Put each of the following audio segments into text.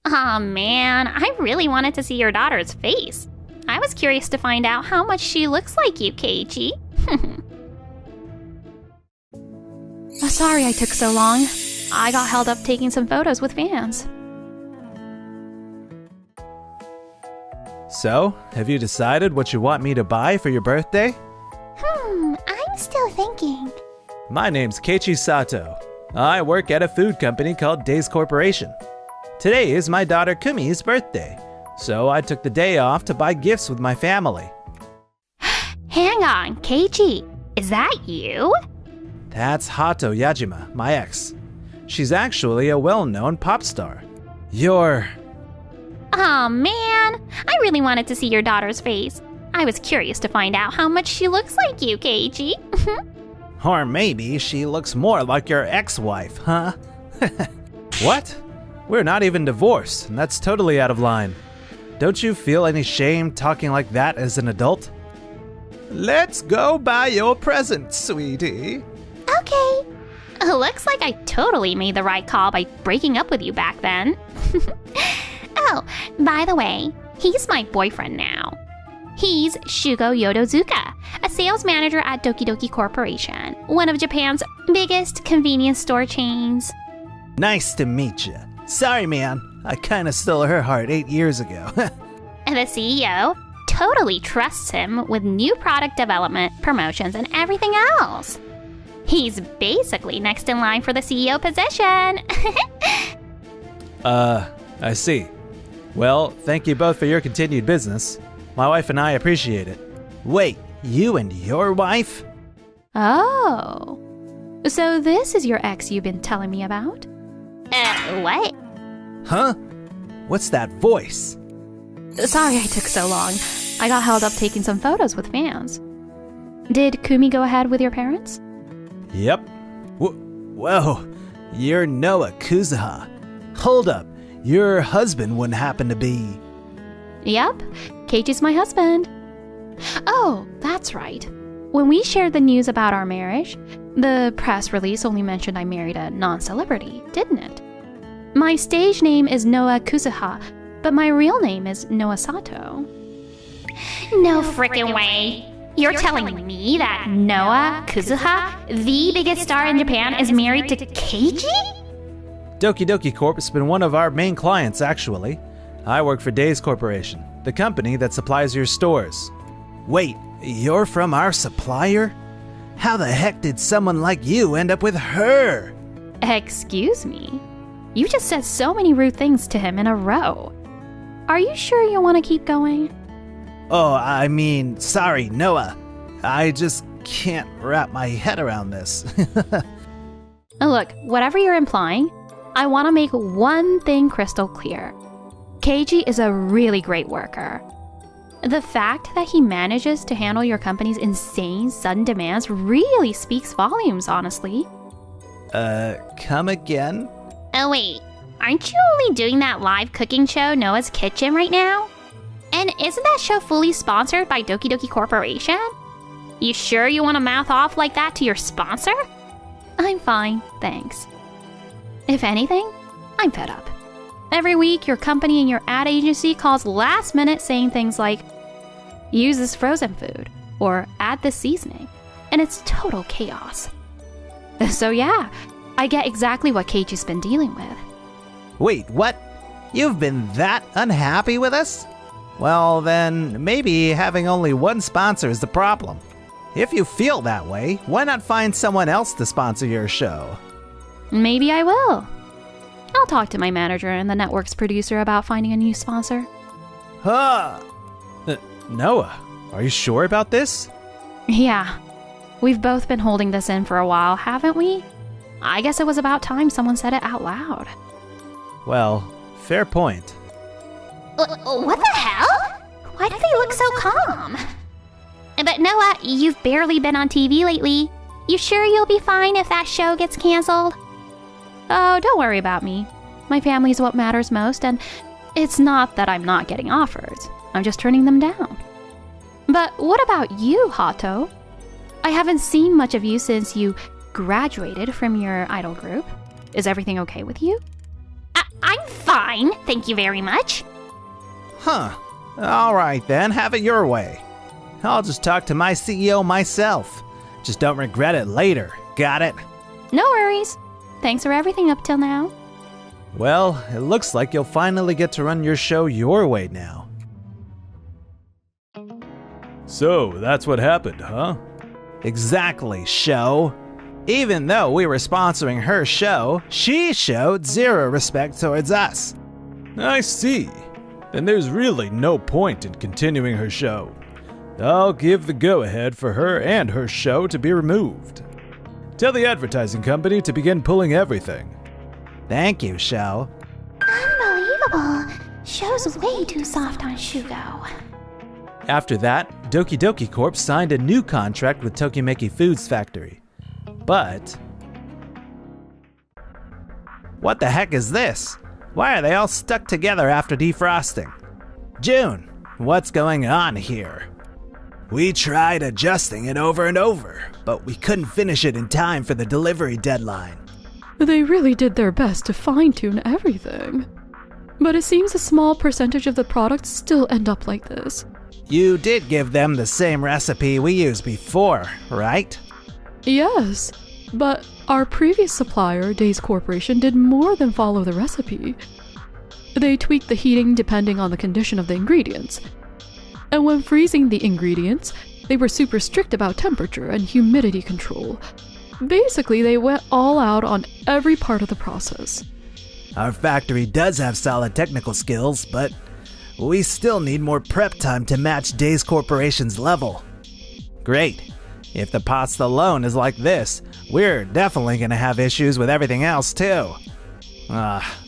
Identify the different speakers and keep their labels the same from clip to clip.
Speaker 1: Aw, man, I really wanted to see your daughter's face. I was curious to find out how much she looks like you, Keiichi. Sorry I took so long. I got held up taking some photos with fans.
Speaker 2: So, have you decided what you want me to buy for your birthday?
Speaker 3: I'm still thinking.
Speaker 2: My name's Keiichi Sato. I work at a food company called Days Corporation. Today is my daughter Kumi's birthday, so I took the day off to buy gifts with my family.
Speaker 1: Hang on, Keiichi, is that you?
Speaker 2: That's Hato Yajima, my ex. She's actually a well-known pop star. You're...
Speaker 1: Aw, man, I really wanted to see your daughter's face. I was curious to find out how much she looks like you, Keiichi.
Speaker 2: Or maybe she looks more like your ex-wife, huh? What? We're not even divorced, and that's totally out of line. Don't you feel any shame talking like that as an adult? Let's go buy your present, sweetie.
Speaker 3: Okay.
Speaker 1: Looks like I totally made the right call by breaking up with you back then. Oh, by the way, he's my boyfriend now. He's Shugo Yodozuka, a sales manager at Doki Doki Corporation, one of Japan's biggest convenience store chains.
Speaker 2: Nice to meet you. Sorry, man. I kinda stole her heart 8 years ago.
Speaker 1: The CEO totally trusts him with new product development, promotions, and everything else. He's basically next in line for the CEO position.
Speaker 2: I see. Well, thank you both for your continued business. My wife and I appreciate it. Wait, you and your wife?
Speaker 1: Oh. So this is your ex you've been telling me about? What?
Speaker 2: Huh? What's that voice?
Speaker 1: Sorry I took so long. I got held up taking some photos with fans. Did Kumi go ahead with your parents?
Speaker 2: Yep. Whoa, you're Noah Kuzuha. Hold up, your husband wouldn't happen to be...
Speaker 1: Yep, Keiichi's my husband. Oh, that's right. When we shared the news about our marriage, the press release only mentioned I married a non-celebrity, didn't it? My stage name is Noah Kuzuha, but my real name is Noah Sato. No frickin' way. You're telling me that Noah Kuzuha, the biggest star in Japan, is married to Keiichi?
Speaker 2: Doki Doki Corp has been one of our main clients, actually. I work for Days Corporation, the company that supplies your stores. Wait, you're from our supplier? How the heck did someone like you end up with her?
Speaker 1: Excuse me? You just said so many rude things to him in a row. Are you sure you want to keep going?
Speaker 2: Oh, I mean, sorry, Noah. I just can't wrap my head around this.
Speaker 1: Look, whatever you're implying, I want to make one thing crystal clear. Keiichi is a really great worker. The fact that he manages to handle your company's insane sudden demands really speaks volumes, honestly.
Speaker 2: Come again?
Speaker 1: Oh wait, aren't you only doing that live cooking show, Noah's Kitchen, right now? And isn't that show fully sponsored by Doki Doki Corporation? You sure you want to mouth off like that to your sponsor? I'm fine, thanks. If anything, I'm fed up. Every week, your company and your ad agency calls last minute saying things like, use this frozen food, or add this seasoning, and it's total chaos. So yeah, I get exactly what Keiichi's been dealing with.
Speaker 2: Wait, what? You've been that unhappy with us? Well then, maybe having only one sponsor is the problem. If you feel that way, why not find someone else to sponsor your show?
Speaker 1: Maybe I will. I'll talk to my manager and the network's producer about finding a new sponsor.
Speaker 2: Huh? Noah, are you sure about this?
Speaker 1: Yeah. We've both been holding this in for a while, haven't we? I guess it was about time someone said it out loud.
Speaker 2: Well, fair point.
Speaker 1: What the hell? Why do they look so calm? But Noah, you've barely been on TV lately. You sure you'll be fine if that show gets canceled? Oh, don't worry about me. My family's what matters most, and it's not that I'm not getting offers. I'm just turning them down. But what about you, Hato? I haven't seen much of you since you graduated from your idol group. Is everything okay with you? I'm fine, thank you very much.
Speaker 2: Huh. Alright then, have it your way. I'll just talk to my CEO myself. Just don't regret it later, got it?
Speaker 1: No worries. Thanks for everything up till now.
Speaker 2: Well, it looks like you'll finally get to run your show your way now. So, that's what happened, huh? Exactly, show. Even though we were sponsoring her show, she showed zero respect towards us. I see. Then there's really no point in continuing her show. I'll give the go-ahead for her and her show to be removed. Tell the advertising company to begin pulling everything. Thank you, Show.
Speaker 3: Unbelievable. Show's way too soft on Shugo.
Speaker 2: After that, Doki Doki Corp signed a new contract with Tokimeki Foods Factory. But... what the heck is this? Why are they all stuck together after defrosting? June, what's going on here? We tried adjusting it over and over, but we couldn't finish it in time for the delivery deadline.
Speaker 4: They really did their best to fine-tune everything. But it seems a small percentage of the products still end up like this.
Speaker 2: You did give them the same recipe we used before, right?
Speaker 4: Yes, but our previous supplier, Days Corporation, did more than follow the recipe. They tweaked the heating depending on the condition of the ingredients. And when freezing the ingredients, they were super strict about temperature and humidity control. Basically, they went all out on every part of the process.
Speaker 2: Our factory does have solid technical skills, but we still need more prep time to match Days Corporation's level. Great. If the pasta alone is like this, we're definitely gonna have issues with everything else too.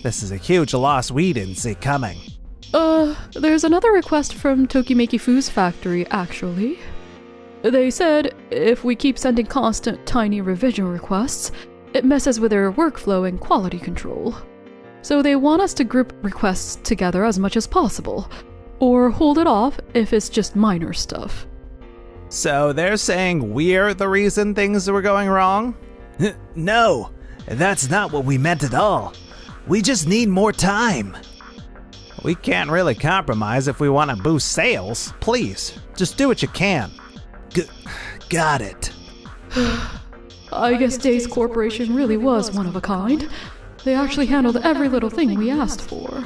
Speaker 2: This is a huge loss we didn't see coming.
Speaker 4: There's another request from Tokimeki Foods Factory, actually. They said if we keep sending constant tiny revision requests, it messes with their workflow and quality control. So they want us to group requests together as much as possible, or hold it off if it's just minor stuff.
Speaker 2: So they're saying we're the reason things were going wrong? No, that's not what we meant at all. We just need more time. We can't really compromise if we want to boost sales. Please, just do what you can. Got it.
Speaker 4: I guess Days Corporation really was one of a kind. They actually handled every little thing we asked for.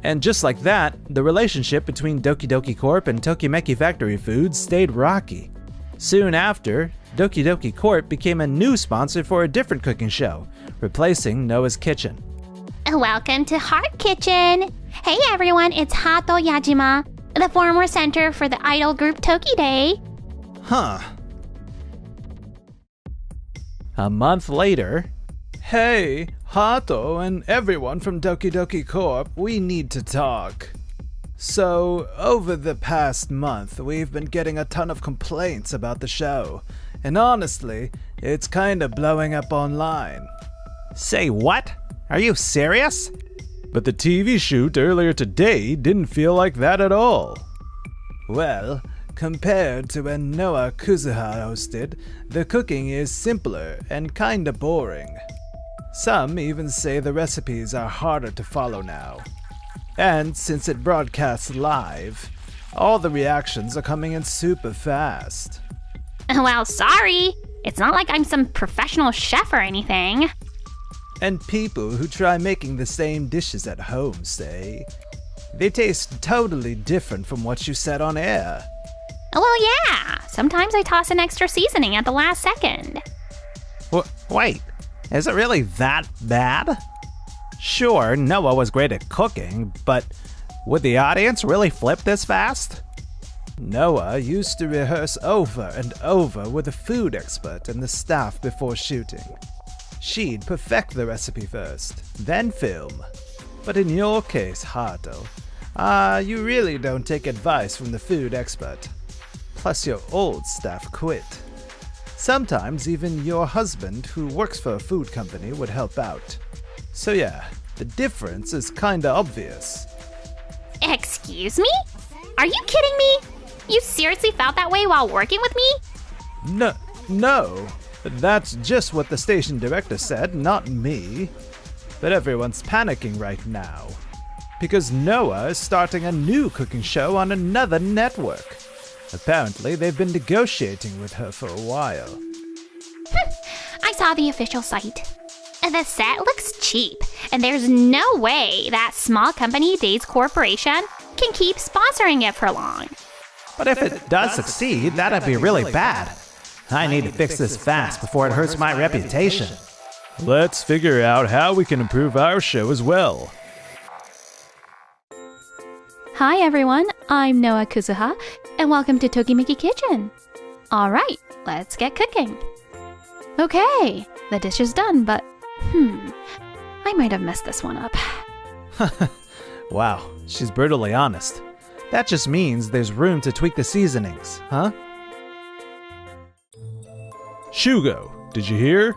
Speaker 2: And just like that, the relationship between Doki Doki Corp and Tokimeki Factory Foods stayed rocky. Soon after, Doki Doki Corp became a new sponsor for a different cooking show, replacing Noah's Kitchen.
Speaker 1: Welcome to Heart Kitchen! Hey everyone, it's Hato Yajima, the former center for the idol group Tokiday.
Speaker 2: Huh. A month later, hey, Hato and everyone from Doki Doki Corp, we need to talk. So, over the past month, we've been getting a ton of complaints about the show, and honestly, it's kinda blowing up online. Say what? Are you serious? But the TV shoot earlier today didn't feel like that at all. Well, compared to when Noah Kuzuha hosted, the cooking is simpler and kinda boring. Some even say the recipes are harder to follow now. And since it broadcasts live, all the reactions are coming in super fast.
Speaker 1: Well, sorry. It's not like I'm some professional chef or anything.
Speaker 2: And people who try making the same dishes at home say they taste totally different from what you said on air.
Speaker 1: Well, yeah. Sometimes I toss an extra seasoning at the last second.
Speaker 2: Wait, is it really that bad? Sure, Noah was great at cooking, but would the audience really flip this fast? Noah used to rehearse over and over with a food expert and the staff before shooting. She'd perfect the recipe first, then film. But in your case, Hato, you really don't take advice from the food expert. Plus your old staff quit. Sometimes even your husband, who works for a food company, would help out. So yeah, the difference is kinda obvious.
Speaker 1: Excuse me? Are you kidding me? You seriously felt that way while working with me?
Speaker 2: No, That's just what the station director said, not me. But everyone's panicking right now, because Noah is starting a new cooking show on another network. Apparently, they've been negotiating with her for a while.
Speaker 1: I saw the official site. The set looks cheap, and there's no way that small company Days Corporation can keep sponsoring it for long.
Speaker 2: But if it does succeed, that'd be really bad. I need to fix this fast before it hurts my reputation. Let's figure out how we can improve our show as well.
Speaker 4: Hi everyone, I'm Noah Kuzuha, and welcome to Tokimeki Kitchen.
Speaker 1: Alright, let's get cooking.
Speaker 4: Okay, the dish is done, but I might have messed this one up.
Speaker 2: Wow, she's brutally honest. That just means there's room to tweak the seasonings, huh? Shugo, did you hear?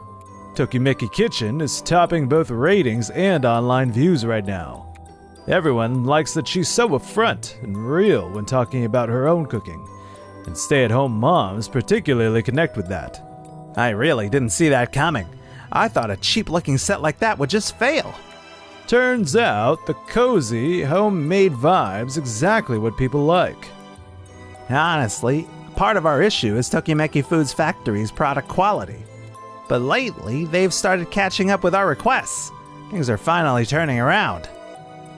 Speaker 2: Tokimeki Kitchen is topping both ratings and online views right now. Everyone likes that she's so upfront and real when talking about her own cooking, and stay-at-home moms particularly connect with that. I really didn't see that coming. I thought a cheap-looking set like that would just fail. Turns out the cozy, homemade vibe's exactly what people like. Honestly, part of our issue is Tokimeki Foods Factory's product quality. But lately, they've started catching up with our requests. Things are finally turning around.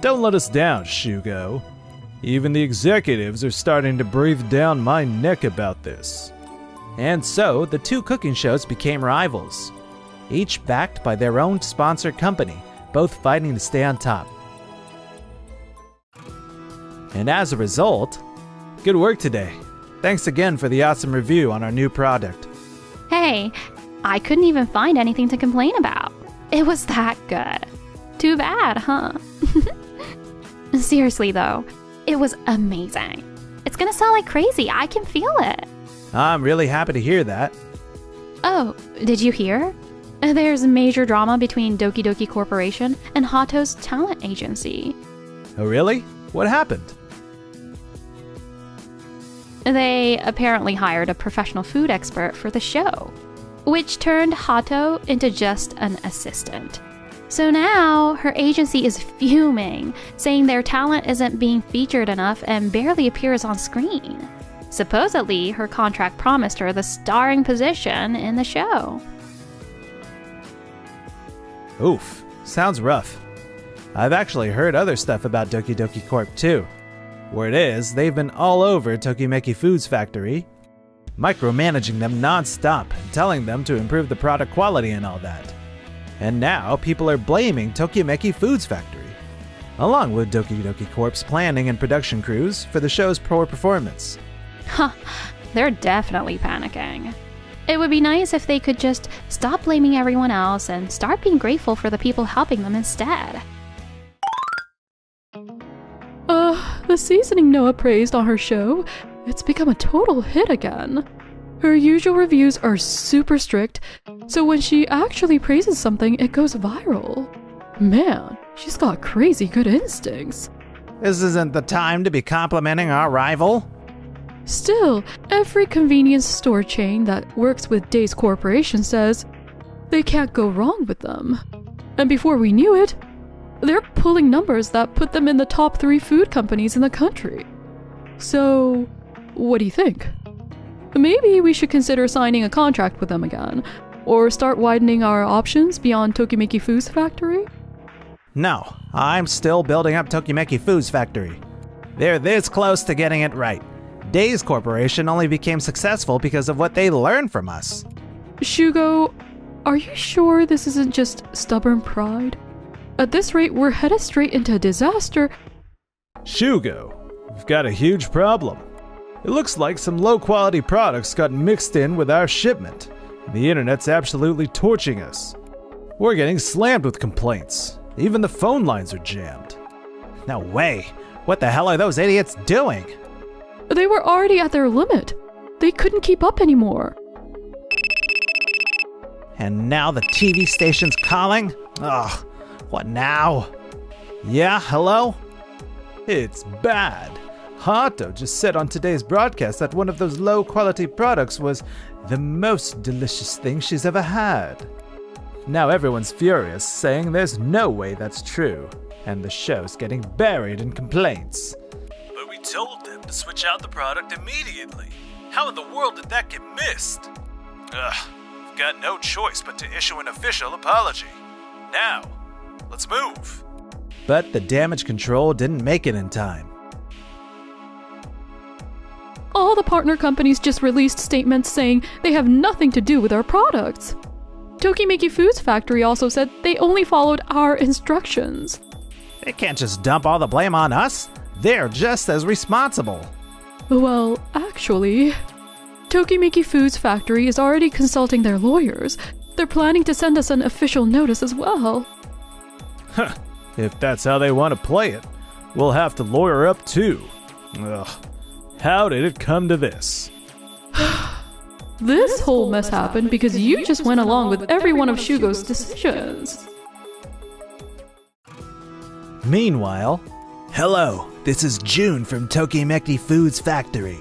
Speaker 2: Don't let us down, Shugo. Even the executives are starting to breathe down my neck about this. And so, the two cooking shows became rivals, each backed by their own sponsored company, both fighting to stay on top. And as a result, good work today. Thanks again for the awesome review on our new product.
Speaker 4: Hey, I couldn't even find anything to complain about. It was that good. Too bad, huh? Seriously though, it was amazing. It's gonna sell like crazy, I can feel it.
Speaker 2: I'm really happy to hear that.
Speaker 4: Oh, did you hear? There's major drama between Doki Doki Corporation and Hato's talent agency.
Speaker 2: Oh really? What happened?
Speaker 4: They apparently hired a professional food expert for the show, which turned Hato into just an assistant. So now, her agency is fuming, saying their talent isn't being featured enough and barely appears on screen. Supposedly, her contract promised her the starring position in the show.
Speaker 2: Oof, sounds rough. I've actually heard other stuff about Doki Doki Corp too. Word is, they've been all over Tokimeki Foods Factory, micromanaging them non-stop and telling them to improve the product quality and all that. And now people are blaming Tokimeki Foods Factory, along with Doki Doki Corp's planning and production crews for the show's poor performance.
Speaker 4: Huh, they're definitely panicking. It would be nice if they could just stop blaming everyone else and start being grateful for the people helping them instead. The seasoning Noah praised on her show, it's become a total hit again. Her usual reviews are super strict, so when she actually praises something, it goes viral. Man, she's got crazy good instincts.
Speaker 2: This isn't the time to be complimenting our rival.
Speaker 4: Still, every convenience store chain that works with Days Corporation says they can't go wrong with them. And before we knew it, they're pulling numbers that put them in the top 3 food companies in the country. So, what do you think? Maybe we should consider signing a contract with them again, or start widening our options beyond Tokimeki Foods Factory?
Speaker 2: No, I'm still building up Tokimeki Foods Factory. They're this close to getting it right. Days Corporation only became successful because of what they learned from us.
Speaker 4: Shugo, are you sure this isn't just stubborn pride? At this rate, we're headed straight into a disaster.
Speaker 2: Shugo, we've got a huge problem. It looks like some low-quality products got mixed in with our shipment. The internet's absolutely torching us. We're getting slammed with complaints. Even the phone lines are jammed. No way! What the hell are those idiots doing?
Speaker 4: They were already at their limit. They couldn't keep up anymore.
Speaker 2: And now the TV station's calling? Ugh, what now? Yeah, hello? It's bad. Hato just said on today's broadcast that one of those low-quality products was the most delicious thing she's ever had. Now everyone's furious, saying there's no way that's true, and the show's getting buried in complaints. But we told them to switch out the product immediately. How in the world did that get missed? Ugh, we've got no choice but to issue an official apology. Now, let's move. But the damage control didn't make it in time.
Speaker 4: All the partner companies just released statements saying they have nothing to do with our products. Tokimeki Foods Factory also said they only followed our instructions.
Speaker 2: They can't just dump all the blame on us. They're just as responsible.
Speaker 4: Well, actually, Tokimeki Foods Factory is already consulting their lawyers. They're planning to send us an official notice as well.
Speaker 2: Huh. If that's how they want to play it, we'll have to lawyer up too. Ugh. How did it come to this?
Speaker 4: This whole mess happened because you just went along with every one of Shugo's decisions.
Speaker 2: Meanwhile, hello, this is June from Tokimeki Foods Factory.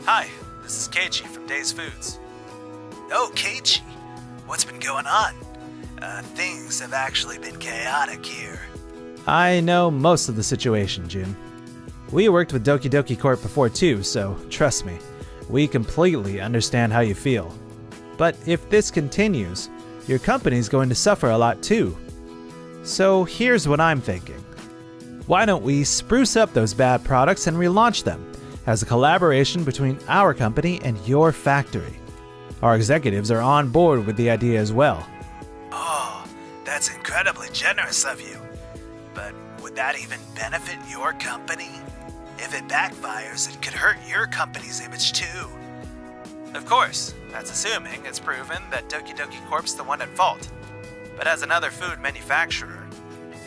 Speaker 2: Hi, this is Keiichi from Days Foods. Oh, Keiichi, what's been going on? Things have actually been chaotic here. I know most of the situation, June. We worked with Doki Doki Corp before too, so trust me, we completely understand how you feel. But if this continues, your company's going to suffer a lot too. So here's what I'm thinking. Why don't we spruce up those bad products and relaunch them as a collaboration between our company and your factory? Our executives are on board with the idea as well. Oh, that's incredibly generous of you. But would that even benefit your company? If it backfires, it could hurt your company's image too. Of course, that's assuming it's proven that Doki Doki Corp's the one at fault. But as another food manufacturer,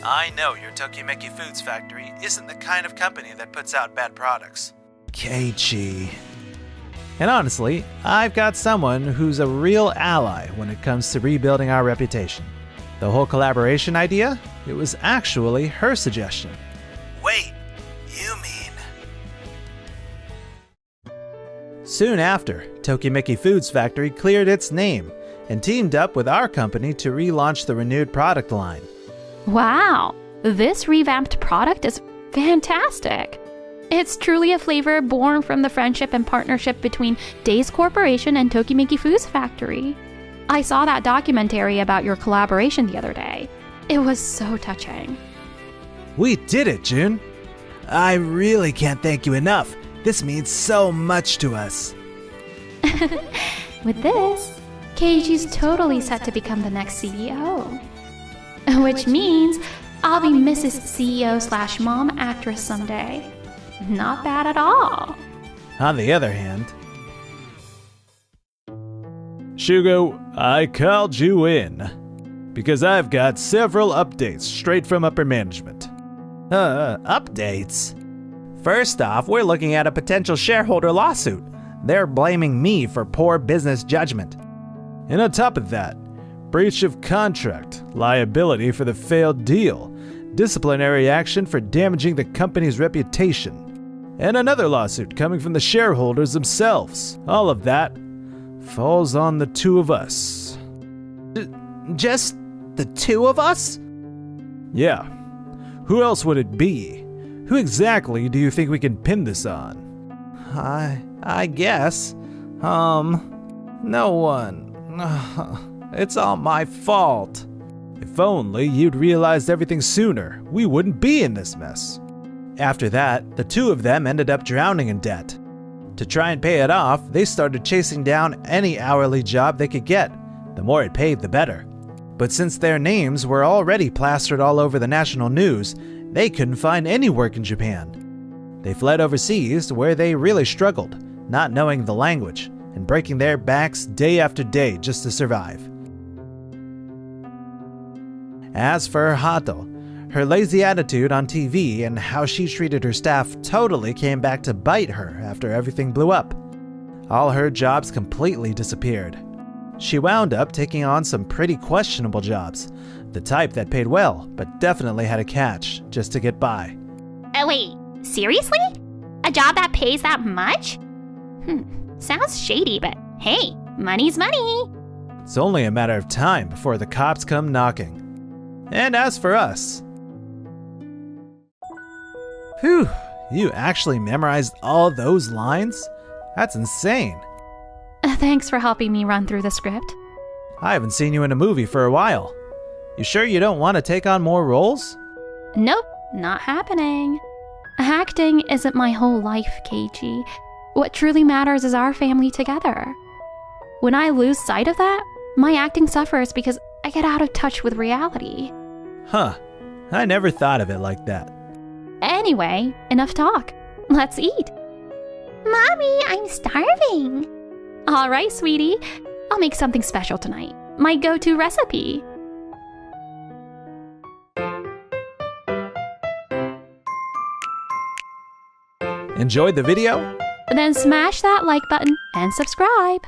Speaker 2: I know your Tokimeki Foods Factory isn't the kind of company that puts out bad products. Keiichi. And honestly, I've got someone who's a real ally when it comes to rebuilding our reputation. The whole collaboration idea? It was actually her suggestion. Wait, you mean... Soon after, Tokimeki Foods Factory cleared its name and teamed up with our company to relaunch the renewed product line.
Speaker 1: Wow, this revamped product is fantastic. It's truly a flavor born from the friendship and partnership between Days Corporation and Tokimeki Foods Factory. I saw that documentary about your collaboration the other day. It was so touching.
Speaker 2: We did it, June. I really can't thank you enough. This means so much to us.
Speaker 1: With this, Keiichi's totally set to become the next CEO. Which means I'll be Mrs. CEO/mom actress someday. Not bad at all.
Speaker 2: On the other hand... Shugo, I called you in because I've got several updates straight from upper management. Updates? First off, we're looking at a potential shareholder lawsuit. They're blaming me for poor business judgment. And on top of that, breach of contract, liability for the failed deal, disciplinary action for damaging the company's reputation, and another lawsuit coming from the shareholders themselves. All of that falls on the two of us. Just the two of us? Yeah. Who else would it be? Who exactly do you think we can pin this on? I guess. No one. It's all my fault. If only you'd realized everything sooner, we wouldn't be in this mess. After that, the two of them ended up drowning in debt. To try and pay it off, they started chasing down any hourly job they could get. The more it paid, the better. But since their names were already plastered all over the national news, they couldn't find any work in Japan. They fled overseas, where they really struggled, not knowing the language, and breaking their backs day after day just to survive. As for Hato, her lazy attitude on TV and how she treated her staff totally came back to bite her after everything blew up. All her jobs completely disappeared. She wound up taking on some pretty questionable jobs, the type that paid well, but definitely had a catch just to get by.
Speaker 1: Oh wait, seriously? A A job that pays that much? Sounds shady, but hey, money's money.
Speaker 2: It's only a matter of time before the cops come knocking. And as for us... Whew, you actually memorized all those lines? That's insane.
Speaker 4: Thanks for helping me run through the script.
Speaker 2: I haven't seen you in a movie for a while. You sure you don't want to take on more roles?
Speaker 1: Nope, not happening.
Speaker 4: Acting isn't my whole life, KG. What truly matters is our family together. When I lose sight of that, my acting suffers because I get out of touch with reality.
Speaker 2: Huh, I never thought of it like that.
Speaker 4: Anyway, enough talk. Let's eat.
Speaker 3: Mommy, I'm starving.
Speaker 4: All right, sweetie. I'll make something special tonight. My go-to recipe.
Speaker 2: Enjoyed the video?
Speaker 4: Then smash that like button and subscribe.